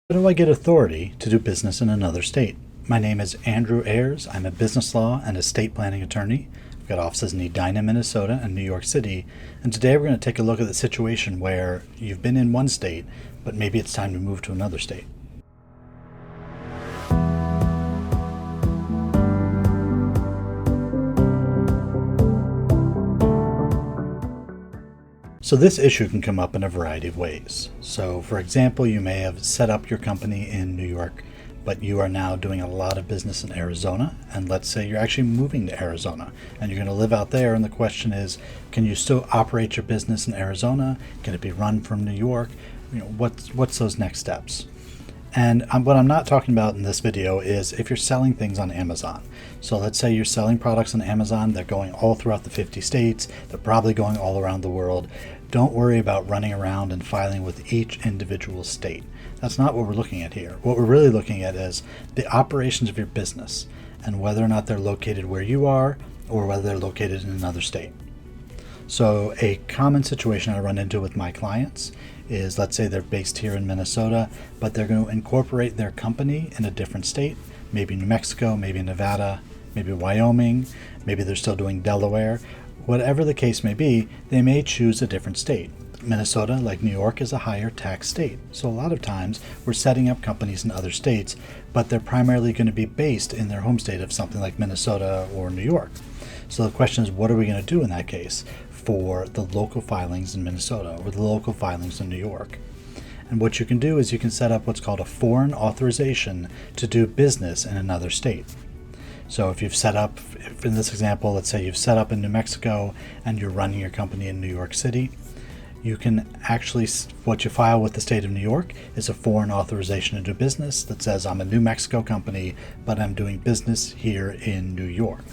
How do I get authority to do business in another state? My name is Andrew Ayers. I'm a business law and estate planning attorney. I've got offices in Edina, Minnesota and New York City. And today we're going to take a look at the situation where you've been in one state, but maybe it's time to move to another state. So this issue can come up in a variety of ways. So for example, you may have set up your company in New York, but you are now doing a lot of business in Arizona. And let's say you're actually moving to Arizona and you're going to live out there. And the question is, can you still operate your business in Arizona? Can it be run from New York? What's those next steps? And what I'm not talking about in this video is if you're selling things on Amazon. So let's say you're selling products on Amazon, they're going all throughout the 50 states, they're probably going all around the world. Don't worry about running around and filing with each individual state. That's not what we're looking at here. What we're really looking at is the operations of your business and whether or not they're located where you are or whether they're located in another state. So a common situation I run into with my clients is, let's say they're based here in Minnesota, but they're going to incorporate their company in a different state, maybe New Mexico, maybe Nevada, maybe Wyoming, maybe they're still doing Delaware. Whatever the case may be, they may choose a different state. Minnesota, like New York, is a higher tax state. So a lot of times we're setting up companies in other states, but they're primarily going to be based in their home state of something like Minnesota or New York. So the question is, what are we going to do in that case for the local filings in Minnesota or the local filings in New York? And what you can do is you can set up what's called a foreign authorization to do business in another state. So if you've set up, in this example, let's say you've set up in New Mexico and you're running your company in New York City, you can actually, what you file with the state of New York is a foreign authorization to do business that says I'm a New Mexico company, but I'm doing business here in New York.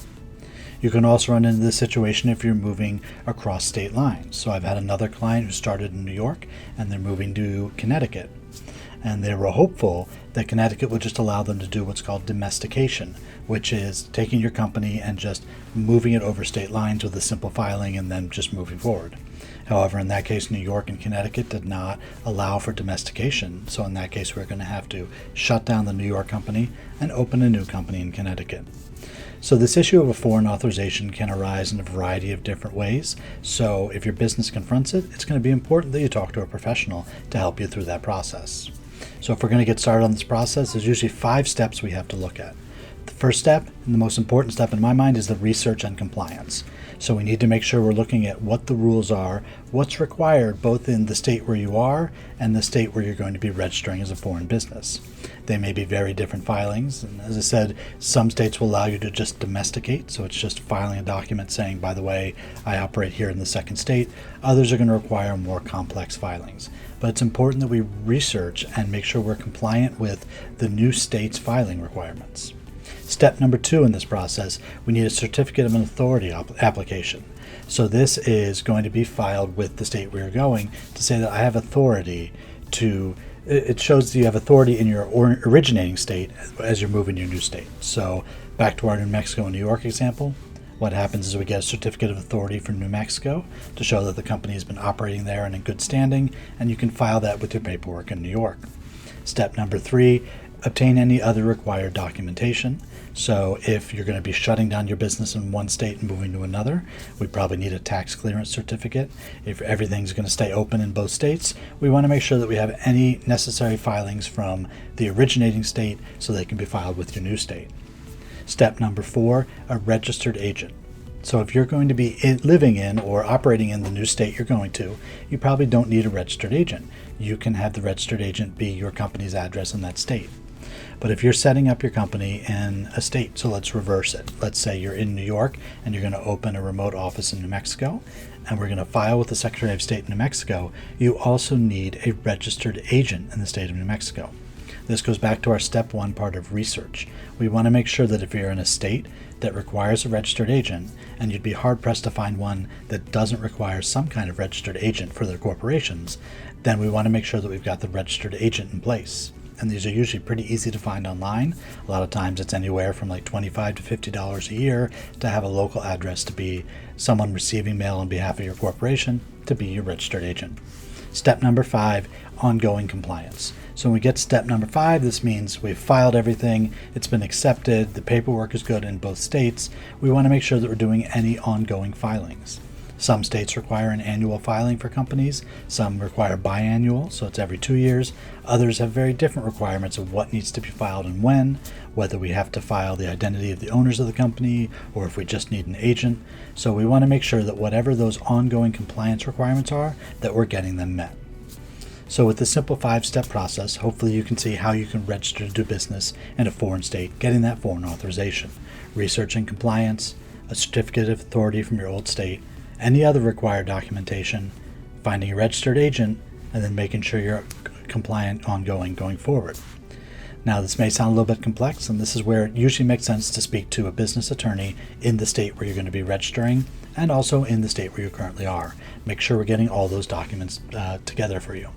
You can also run into this situation if you're moving across state lines. So I've had another client who started in New York and they're moving to Connecticut. And they were hopeful that Connecticut would just allow them to do what's called domestication, which is taking your company and just moving it over state lines with a simple filing and then just moving forward. However, in that case, New York and Connecticut did not allow for domestication. So in that case, we're going to have to shut down the New York company and open a new company in Connecticut. So this issue of a foreign authorization can arise in a variety of different ways. So if your business confronts it, it's going to be important that you talk to a professional to help you through that process. So if we're going to get started on this process, there's usually 5 steps we have to look at. The first step, and the most important step in my mind, is the research and compliance. So we need to make sure we're looking at what the rules are, what's required both in the state where you are and the state where you're going to be registering as a foreign business. They may be very different filings. And as I said, some states will allow you to just domesticate. So it's just filing a document saying, by the way, I operate here in the second state. Others are going to require more complex filings. But it's important that we research and make sure we're compliant with the new state's filing requirements. Step number 2 in this process, we need a certificate of an authority application. So this is going to be filed with the state where you're going to say that I have authority to, it shows that you have authority in your originating state as you're moving to your new state. So back to our New Mexico and New York example, what happens is we get a certificate of authority from New Mexico to show that the company has been operating there and in good standing, and you can file that with your paperwork in New York. Step number 3, obtain any other required documentation. So if you're going to be shutting down your business in one state and moving to another, we probably need a tax clearance certificate. If everything's going to stay open in both states, we want to make sure that we have any necessary filings from the originating state so they can be filed with your new state. Step number 4, a registered agent. So if you're going to be living in or operating in the new state you're going to, you probably don't need a registered agent. You can have the registered agent be your company's address in that state. But if you're setting up your company in a state, so let's reverse it. Let's say you're in New York and you're going to open a remote office in New Mexico, and we're going to file with the Secretary of State in New Mexico. You also need a registered agent in the state of New Mexico. This goes back to our step 1 part of research. We want to make sure that if you're in a state that requires a registered agent, and you'd be hard-pressed to find one that doesn't require some kind of registered agent for their corporations, then we want to make sure that we've got the registered agent in place. And these are usually pretty easy to find online. A lot of times it's anywhere from like $25 to $50 a year to have a local address to be someone receiving mail on behalf of your corporation to be your registered agent. Step number 5, ongoing compliance. So when we get to step number 5, this means we've filed everything, it's been accepted, the paperwork is good in both states. We want to make sure that we're doing any ongoing filings. Some states require an annual filing for companies, some require biannual, so it's every 2 years. Others have very different requirements of what needs to be filed and when, whether we have to file the identity of the owners of the company or if we just need an agent. So we want to make sure that whatever those ongoing compliance requirements are, that we're getting them met. So with this simple 5-step process, hopefully you can see how you can register to do business in a foreign state, getting that foreign authorization, researching compliance, a certificate of authority from your old state, any other required documentation, finding a registered agent, and then making sure you're compliant ongoing going forward. Now this may sound a little bit complex, and this is where it usually makes sense to speak to a business attorney in the state where you're going to be registering and also in the state where you currently are. Make sure we're getting all those documents together for you.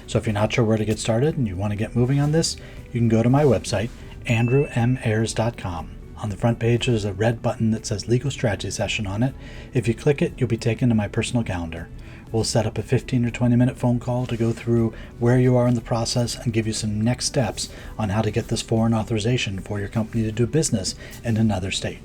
So if you're not sure where to get started and you want to get moving on this, you can go to my website, andrewmayers.com. On the front page, there's a red button that says Legal Strategy Session on it. If you click it, you'll be taken to my personal calendar. We'll set up a 15 or 20 minute phone call to go through where you are in the process and give you some next steps on how to get this foreign authorization for your company to do business in another state.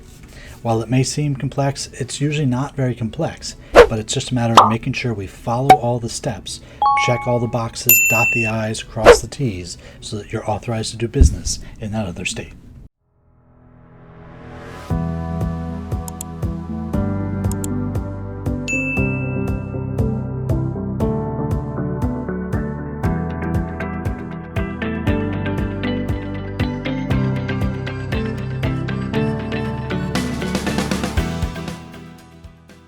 While it may seem complex, it's usually not very complex, but it's just a matter of making sure we follow all the steps, check all the boxes, dot the I's, cross the T's, so that you're authorized to do business in that other state.